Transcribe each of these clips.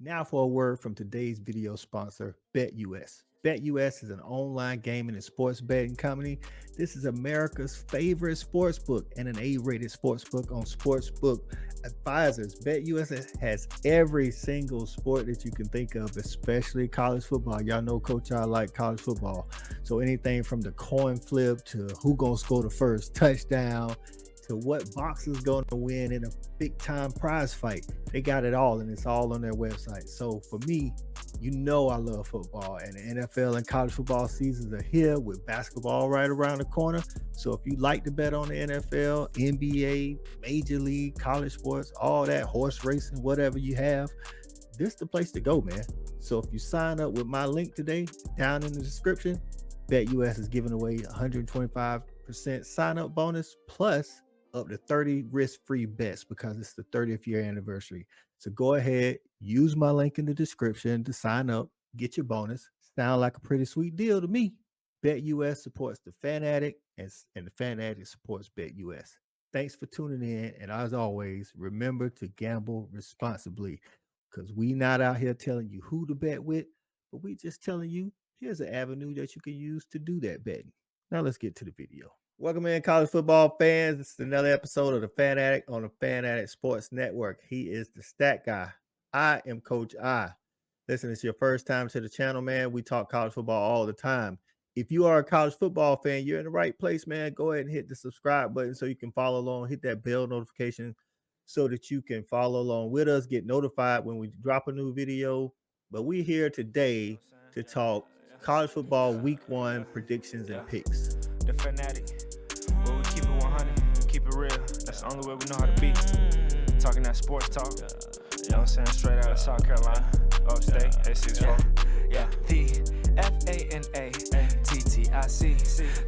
Now for a word from today's video sponsor, BetUS. BetUS is an online gaming and sports betting company. This is America's favorite sports book and an A-rated sports book on Sportsbook Advisors. BetUS has every single sport that you can think of, especially college football. Y'all know, Coach, I like college football. So anything from the coin flip to who gonna score the first touchdown to what boxer's going to win in a big time prize fight. They got it all, and it's all on their website. So for me, you know I love football, and the NFL and college football seasons are here with basketball right around the corner. So if you like to bet on the NFL, NBA, Major League, college sports, all that, horse racing, whatever you have, this is the place to go, man. So if you sign up with my link today down in the description, BetUS is giving away 125% sign up bonus plus up to 30 risk-free bets because it's the 30th year anniversary. So go ahead, use my link in the description to sign up, get your bonus. Sound like a pretty sweet deal to me. BetUS supports the Fan Addict, and the Fan Addict supports BetUS. Thanks for tuning in, and as always, remember to gamble responsibly because we not out here telling you who to bet with, but we just telling you here's an avenue that you can use to do that betting. Now let's get to the video. Welcome in, college football fans. This is another episode of the Fan Addict on the Fan Addict Sports Network. He is the stat guy. I am Coach I. Listen, it's your first time to the channel, man. We talk college football all the time. If you are a college football fan, you're in the right place, man. Go ahead and hit the subscribe button so you can follow along. Hit that bell notification so that you can follow along with us, get notified when we drop a new video. But we're here today to talk college football week one predictions and picks. The fanatic, where we keep it 100, keep it real. That's the only way we know how to be. Talking that sports talk, you know what I'm saying? Straight out of South Carolina, upstate, A64. Yeah, the FANATTIC,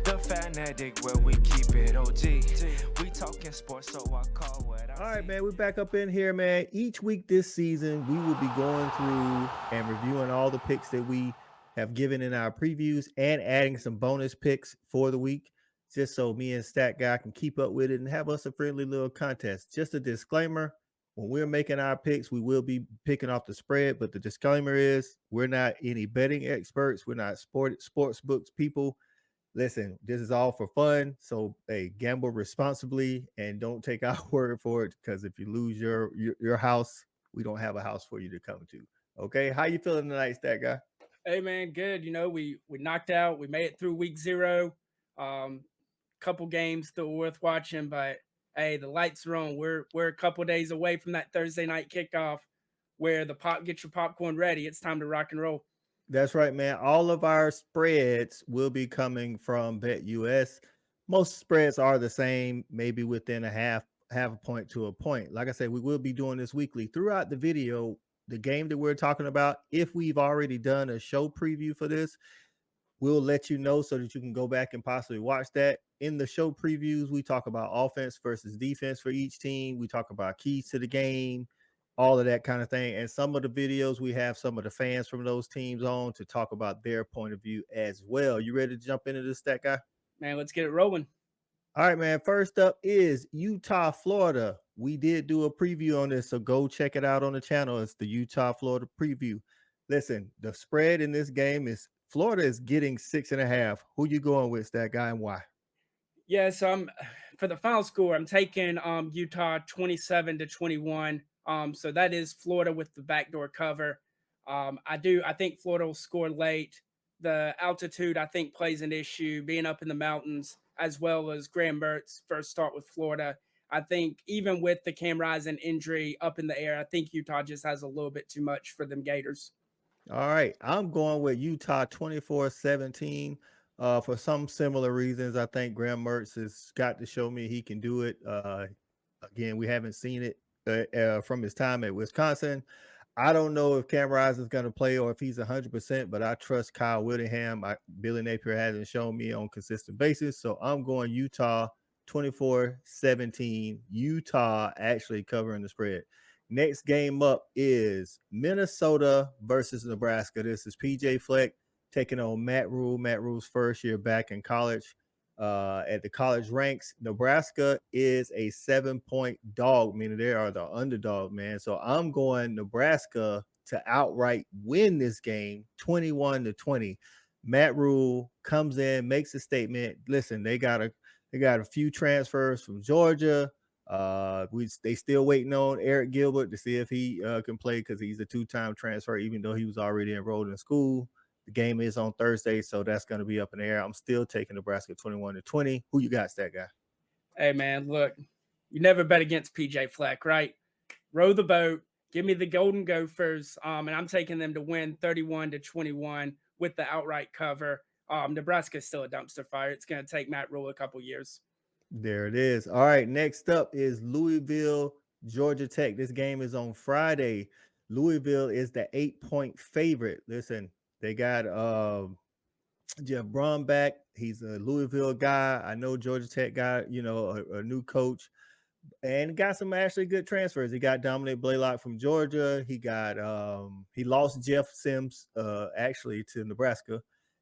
the fanatic, where we keep it OG. We talking sports, so I call what I see. All right, man, we're back up in here, man. Each week this season, we will be going through and reviewing all the picks that we have given in our previews and adding some bonus picks for the week, just so me and Stat Guy can keep up with it and have us a friendly little contest. Just a disclaimer, when we're making our picks, we will be picking off the spread, but the disclaimer is we're not any betting experts. We're not sports books people. Listen, this is all for fun. So, hey, gamble responsibly and don't take our word for it because if you lose your house, we don't have a house for you to come to. Okay, how you feeling tonight, Stat Guy? Hey man, good. We knocked out. We made it through week 0. Couple games still worth watching, but hey, the lights are on. We're a couple days away from that Thursday night kickoff where the pop get your popcorn ready. It's time to rock and roll. That's right, man. All of our spreads will be coming from BetUS. Most spreads are the same, maybe within a half a point to a point. Like I said, we will be doing this weekly. Throughout the video, the game that we're talking about, if we've already done a show preview for this, we'll let you know so that you can go back and possibly watch that. In the show previews, we talk about offense versus defense for each team. We talk about keys to the game, all of that kind of thing. And some of the videos, we have some of the fans from those teams on to talk about their point of view as well. You ready to jump into this, Stat Guy? Man, let's get it rolling. All right, man. First up is Utah, Florida. We did do a preview on this, so go check it out on the channel. It's the Utah, Florida preview. Listen, the spread in this game is Florida is getting 6.5. Who you going with, Stat Guy, and why? Yeah, so I'm for the final score, I'm taking Utah 27-21. So that is Florida with the backdoor cover. I think Florida will score late. The altitude I think plays an issue, being up in the mountains, as well as Graham Mertz's first start with Florida. I think even with the Cam Rising injury up in the air, I think Utah just has a little bit too much for them Gators. All right, I'm going with Utah 24-17 for some similar reasons. I think Graham Mertz has got to show me he can do it. Again, we haven't seen it from his time at Wisconsin. I don't know if Cam Rising is going to play or if he's 100%, but I trust Kyle Whittingham. Billy Napier hasn't shown me on a consistent basis, so I'm going Utah 24-17. Utah actually covering the spread. Next game up is Minnesota versus Nebraska. This is PJ Fleck taking on Matt Rhule. Matt Rhule's first year back in college at the college ranks. Nebraska is a 7-point dog, meaning they are the underdog, man. So I'm going Nebraska to outright win this game 21-20. Matt Rule comes in, makes a statement. Listen, they got a few transfers from Georgia. They still waiting on Eric Gilbert to see if he can play because he's a two-time transfer, even though he was already enrolled in school. The game is on Thursday, so that's going to be up in the air. I'm still taking Nebraska 21-20. Who you got, that guy? Hey man, look, you never bet against PJ Fleck, right? Row the boat. Give me the Golden Gophers, and I'm taking them to win 31-21 with the outright cover. Nebraska is still a dumpster fire. It's going to take Matt Rule a couple years. There it is. All right, next up is Louisville, Georgia Tech. This game is on Friday. Louisville is the 8-point favorite. Listen, they got Jeff Brom back. He's a Louisville guy. I know Georgia Tech got, a new coach and got some actually good transfers. He got Dominic Blaylock from Georgia. He lost Jeff Sims actually to Nebraska.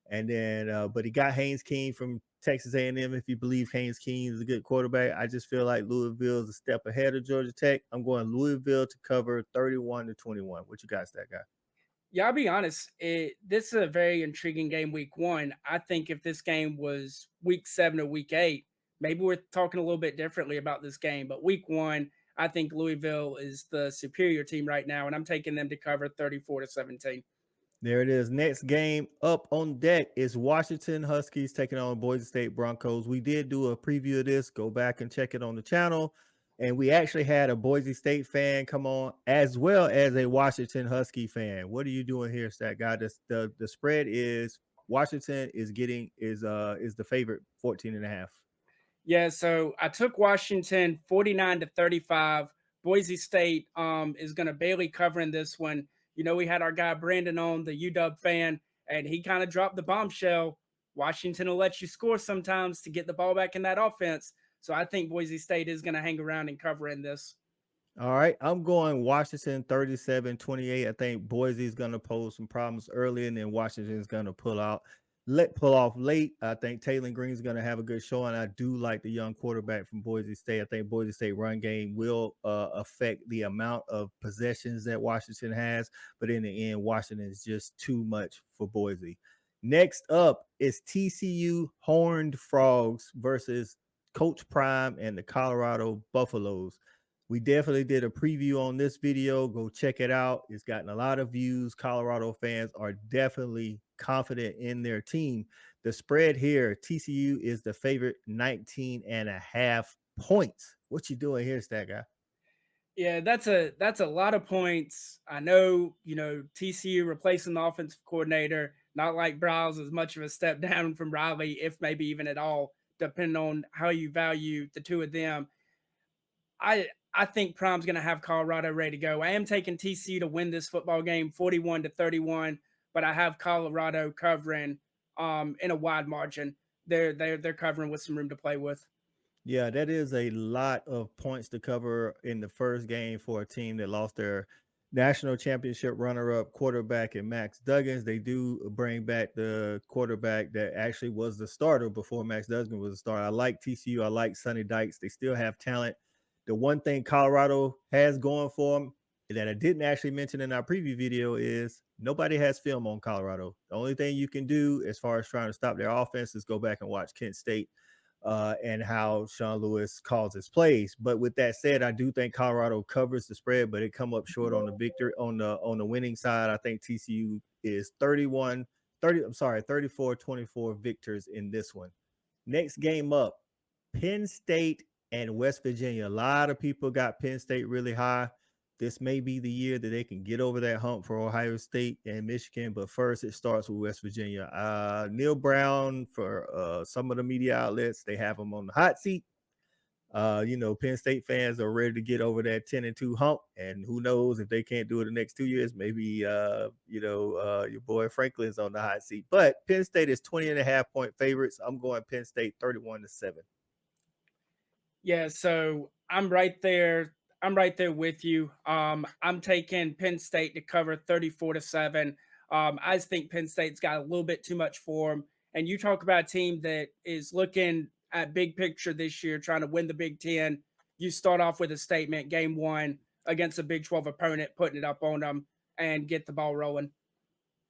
And then but he got Haynes King from Texas A&M. If you believe Haynes King is a good quarterback, I just feel like Louisville is a step ahead of Georgia Tech. I'm going Louisville to cover 31-21. What you got, that guy? Yeah, I'll be honest. This is a very intriguing game week one. I think if this game was week 7 or week 8, maybe we're talking a little bit differently about this game. But week one, I think Louisville is the superior team right now, and I'm taking them to cover 34-17. There it is. Next game up on deck is Washington Huskies taking on Boise State Broncos. We did do a preview of this. Go back and check it on the channel. And we actually had a Boise State fan come on as well as a Washington Husky fan. What are you doing here, Stat Guy? The spread is Washington is the favorite 14.5. Yeah, so I took Washington 49-35. Boise State is going to barely cover in this one. We had our guy Brandon on, the UW fan, and he kind of dropped the bombshell. Washington will let you score sometimes to get the ball back in that offense. So I think Boise State is going to hang around and cover in this. All right, I'm going Washington 37-28. I think Boise is going to pose some problems early, and then Washington is going to pull off late. I think Taylor Green is going to have a good showing. I do like the young quarterback from Boise State. I think Boise State run game will affect the amount of possessions that Washington has, but in the end, Washington is just too much for Boise. Next up is TCU Horned Frogs versus Coach Prime and the Colorado Buffaloes. We definitely did a preview on this video. Go check it out. It's gotten a lot of views. Colorado fans are definitely confident in their team. The spread here, TCU is the favorite, 19.5 points. What you doing here, Stat Guy? Yeah, that's a lot of points. I know, TCU replacing the offensive coordinator, not like Browse as much of a step down from Riley, if maybe even at all, depending on how you value the two of them. I think Prime's going to have Colorado ready to go. I am taking TCU to win this football game 41-31, but I have Colorado covering in a wide margin. They're covering with some room to play with. Yeah, that is a lot of points to cover in the first game for a team that lost their national championship runner-up quarterback in Max Duggan. They do bring back the quarterback that actually was the starter before Max Duggan was a starter. I like TCU. I like Sonny Dykes. They still have talent. The one thing Colorado has going for them that I didn't actually mention in our preview video is nobody has film on Colorado. The only thing you can do as far as trying to stop their offense is go back and watch Kent State and how Sean Lewis calls his plays. But with that said, I do think Colorado covers the spread, but it come up short on the victory on the winning side. I think TCU is 34-24 victors in this one. Next game up, Penn State and West Virginia. A lot of people got Penn State really high. This may be the year that they can get over that hump for Ohio State and Michigan. But first, it starts with West Virginia. Neil Brown, for some of the media outlets, they have him on the hot seat. Penn State fans are ready to get over that 10-2 hump. And who knows if they can't do it the next 2 years, maybe, your boy Franklin's on the hot seat. But Penn State is 20.5 point favorites. I'm going Penn State 31-7. Yeah, so I'm right there. I'm right there with you. I'm taking Penn State to cover 34-7. I just think Penn State's got a little bit too much for them. And you talk about a team that is looking at big picture this year, trying to win the Big Ten. You start off with a statement, game one against a Big 12 opponent, putting it up on them. and get the ball rolling.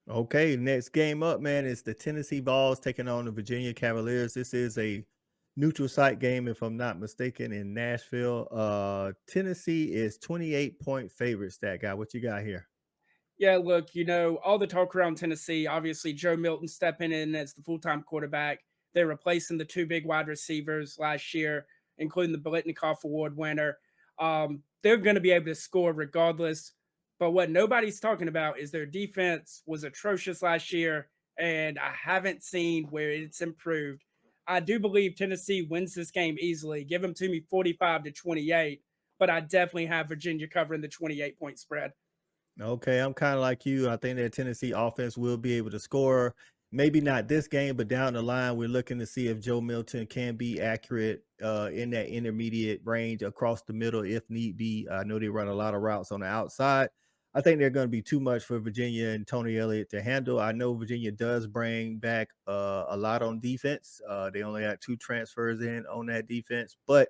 Okay, next game up, man, is the Tennessee Vols taking on the Virginia Cavaliers. This is a neutral site game, if I'm not mistaken, in Nashville. Tennessee is 28-point favorites. That guy, what you got here? Yeah, look, all the talk around Tennessee, obviously Joe Milton stepping in as the full-time quarterback. They're replacing the two big wide receivers last year, including the Biletnikoff Award winner. They're going to be able to score regardless. But what nobody's talking about is their defense was atrocious last year, and I haven't seen where it's improved. I do believe Tennessee wins this game easily. Give them to me 45-28, but I definitely have Virginia covering the 28-point spread. Okay, I'm kind of like you. I think that Tennessee offense will be able to score. Maybe not this game, but down the line, we're looking to see if Joe Milton can be accurate in that intermediate range across the middle if need be. I know they run a lot of routes on the outside. I think they're going to be too much for Virginia and Tony Elliott to handle. I know Virginia does bring back a lot on defense. They only had two transfers in on that defense, but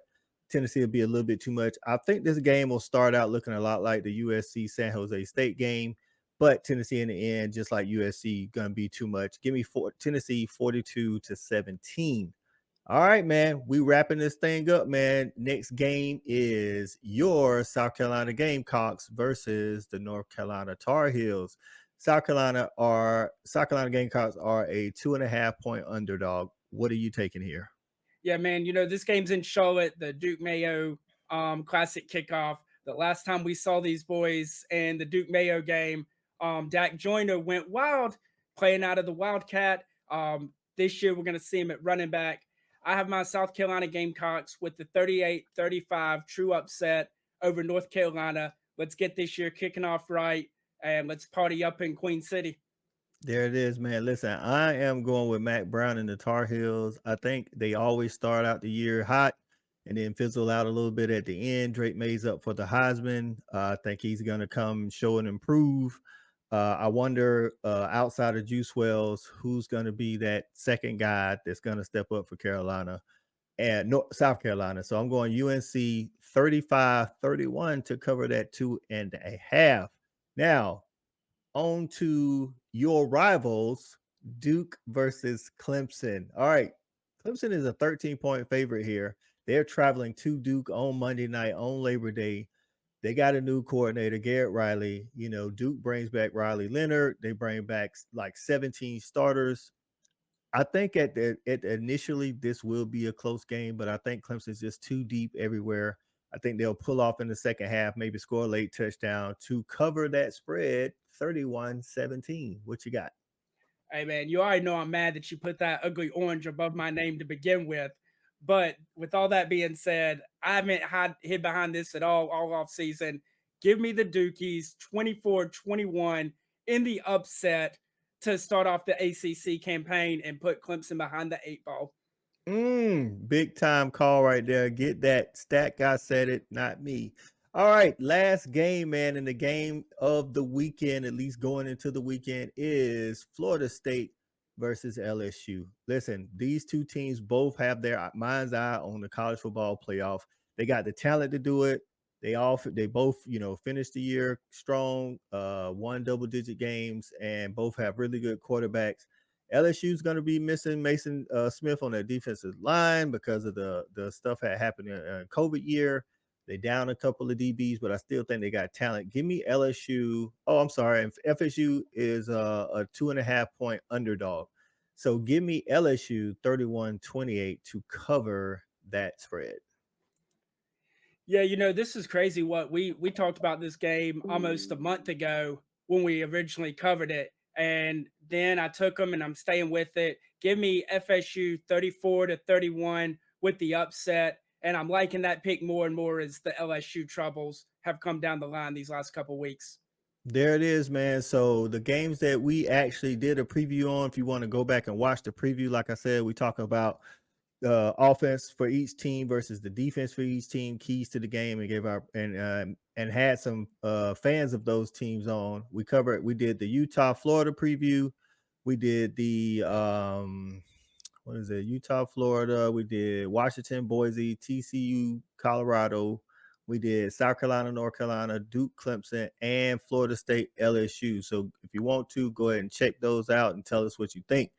Tennessee will be a little bit too much. I think this game will start out looking a lot like the USC San Jose State game, but Tennessee in the end, just like USC, gonna be too much. Give me Tennessee 42-17. All right, man. We wrapping this thing up, man. Next game is your South Carolina Gamecocks versus the North Carolina Tar Heels. South Carolina Gamecocks are a 2.5-point underdog. What are you taking here? Yeah, man, this game's in Charlotte, the Duke Mayo Classic kickoff. The last time we saw these boys in the Duke Mayo game, Dak Joyner went wild playing out of the Wildcat. This year, we're going to see him at running back. I have my South Carolina Gamecocks with the 38-35 true upset over North Carolina. Let's get this year kicking off right, and let's party up in Queen City. There it is, man. Listen, I am going with Mac Brown and the Tar Heels. I think they always start out the year hot and then fizzle out a little bit at the end. Drake May's up for the Heisman. I think he's going to come show and improve. I wonder, outside of Juice Wells, who's going to be that second guy that's going to step up for Carolina and South Carolina. So I'm going UNC 35-31 to cover that 2.5. Now, on to your rivals, Duke versus Clemson. All right. Clemson is a 13-point favorite here. They're traveling to Duke on Monday night on Labor Day. They got a new coordinator, Garrett Riley. Duke brings back Riley Leonard. They bring back like 17 starters. I think initially this will be a close game, but I think Clemson's just too deep everywhere. I think they'll pull off in the second half, maybe score a late touchdown to cover that spread 31-17. What you got? Hey man, you already know I'm mad that you put that ugly orange above my name to begin with. But with all that being said, I haven't hid behind this at all off season. Give me the Dukies 24-21 in the upset to start off the ACC campaign and put Clemson behind the 8 ball. Big time call right there. Get that. Stat guy said it, not me. All right, last game, man, and the game of the weekend, at least going into the weekend, is Florida State versus LSU. Listen, these two teams both have their mind's eye on the college football playoff. They got the talent to do it. They both, finished the year strong, won double-digit games, and both have really good quarterbacks. LSU is going to be missing Mason Smith on their defensive line because of the stuff that happened in COVID year. They down a couple of DBs, but I still think they got talent. Give me LSU. Oh, I'm sorry. FSU is a 2.5-point underdog. So give me LSU 31-28 to cover that spread. Yeah, this is crazy. What we talked about this game almost a month ago when we originally covered it. And then I took them and I'm staying with it. Give me FSU 34-31 with the upset. And I'm liking that pick more and more as the LSU troubles have come down the line these last couple weeks. There it is, man. So the games that we actually did a preview on, if you want to go back and watch the preview, like I said, we talk about the offense for each team versus the defense for each team, keys to the game, and gave our and had some fans of those teams on. We did the Utah Florida preview. We did the Utah Florida. We did Washington, Boise, TCU, Colorado. We did South Carolina, North Carolina, Duke, Clemson, and Florida State, LSU. So if you want to, go ahead and check those out and tell us what you think.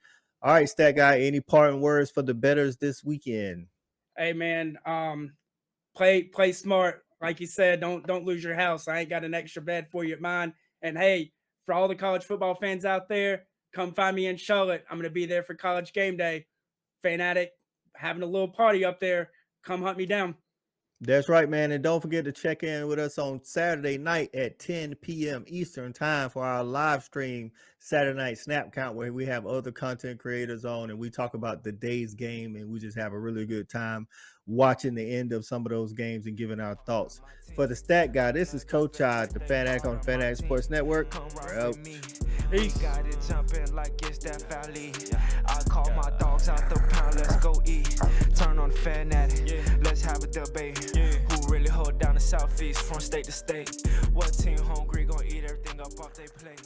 All right, Stat Guy, any parting words for the bettors this weekend? Hey man, play smart. Like you said, don't lose your house. I ain't got an extra bed for you at mine. And hey, for all the college football fans out there, come find me in Charlotte. I'm gonna be there for College Game Day. Fanatic having a little party up there. Come hunt me down. That's right, man. And don't forget to check in with us on Saturday night at 10 p.m. Eastern time for our live stream Saturday Night Snap Count, where we have other content creators on and we talk about the day's game, and we just have a really good time watching the end of some of those games and giving our thoughts. For the Stat Guy, this is Coach Odd, the Fanatic on Fanatic Sports Network. We're out. Peace. Got it jumping like it's that valley. I call my dogs out the pound, let's go eat. Turn on the Fanatic, let's have a debate. Who really hold down the Southeast from state to state? What team hungry gonna eat everything up off they plate?